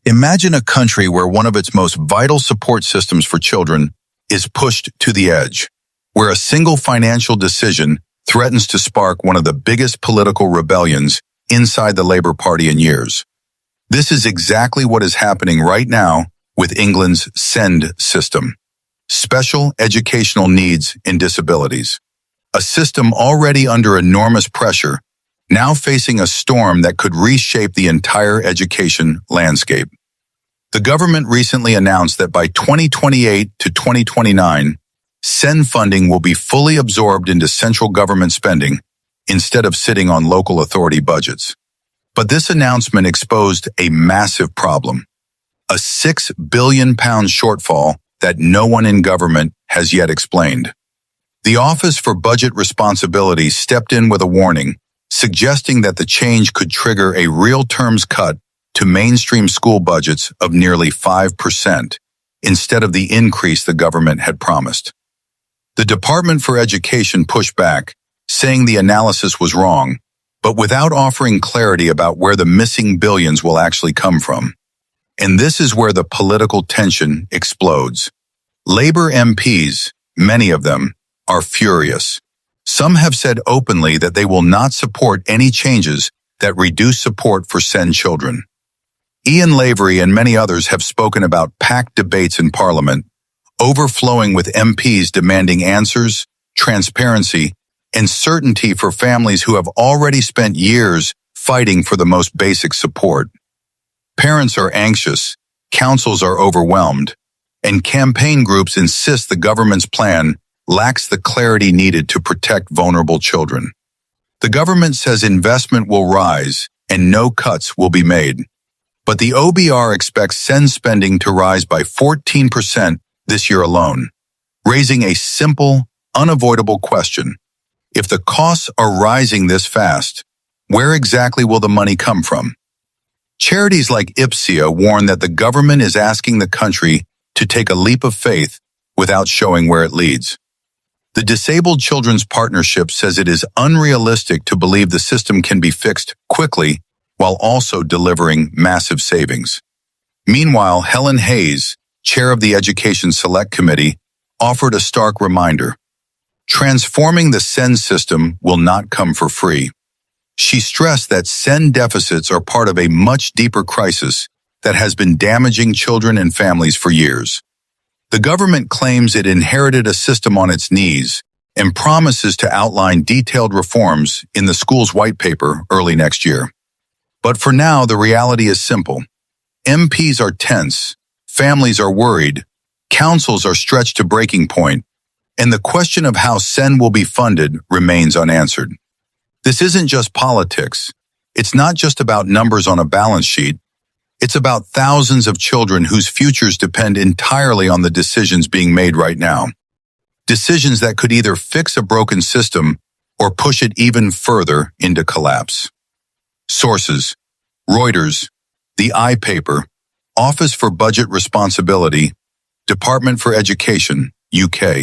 Imagine a country where one of its most vital support systems for children is pushed to the edge, where a single financial decision threatens to spark one of the biggest political rebellions inside the Labour Party in years. This is exactly what is happening right now with England's SEND system, Special Educational Needs and Disabilities, a system already under enormous pressure, now facing a storm that could reshape the entire education landscape. The government recently announced that by 2028 to 2029, SEND funding will be fully absorbed into central government spending instead of sitting on local authority budgets. But this announcement exposed a massive problem, a £6 billion shortfall that no one in government has yet explained. The Office for Budget Responsibility stepped in with a warning, suggesting that the change could trigger a real terms cut to mainstream school budgets of nearly 5%, instead of the increase the government had promised. The Department for Education pushed back, saying the analysis was wrong, but without offering clarity about where the missing billions will actually come from. And this is where the political tension explodes. Labour MPs, many of them, are furious. Some have said openly that they will not support any changes that reduce support for SEND children. Ian Lavery and many others have spoken about packed debates in Parliament, overflowing with MPs demanding answers, transparency, and certainty for families who have already spent years fighting for the most basic support. Parents are anxious, councils are overwhelmed, and campaign groups insist the government's plan lacks the clarity needed to protect vulnerable children. The government says investment will rise and no cuts will be made. But the OBR expects SEND spending to rise by 14% this year alone, raising a simple, unavoidable question. If the costs are rising this fast, where exactly will the money come from? Charities like IPSIA warn that the government is asking the country to take a leap of faith without showing where it leads. The Disabled Children's Partnership says it is unrealistic to believe the system can be fixed quickly while also delivering massive savings. Meanwhile, Helen Hayes, chair of the Education Select Committee, offered a stark reminder. Transforming the SEND system will not come for free. She stressed that SEND deficits are part of a much deeper crisis that has been damaging children and families for years. The government claims it inherited a system on its knees and promises to outline detailed reforms in the school's white paper early next year. But for now, the reality is simple. MPs are tense, families are worried, councils are stretched to breaking point, and the question of how SEND will be funded remains unanswered. This isn't just politics. It's not just about numbers on a balance sheet. It's about thousands of children whose futures depend entirely on the decisions being made right now. Decisions that could either fix a broken system or push it even further into collapse. Sources: Reuters, the iPaper, Office for Budget Responsibility, Department for Education, UK.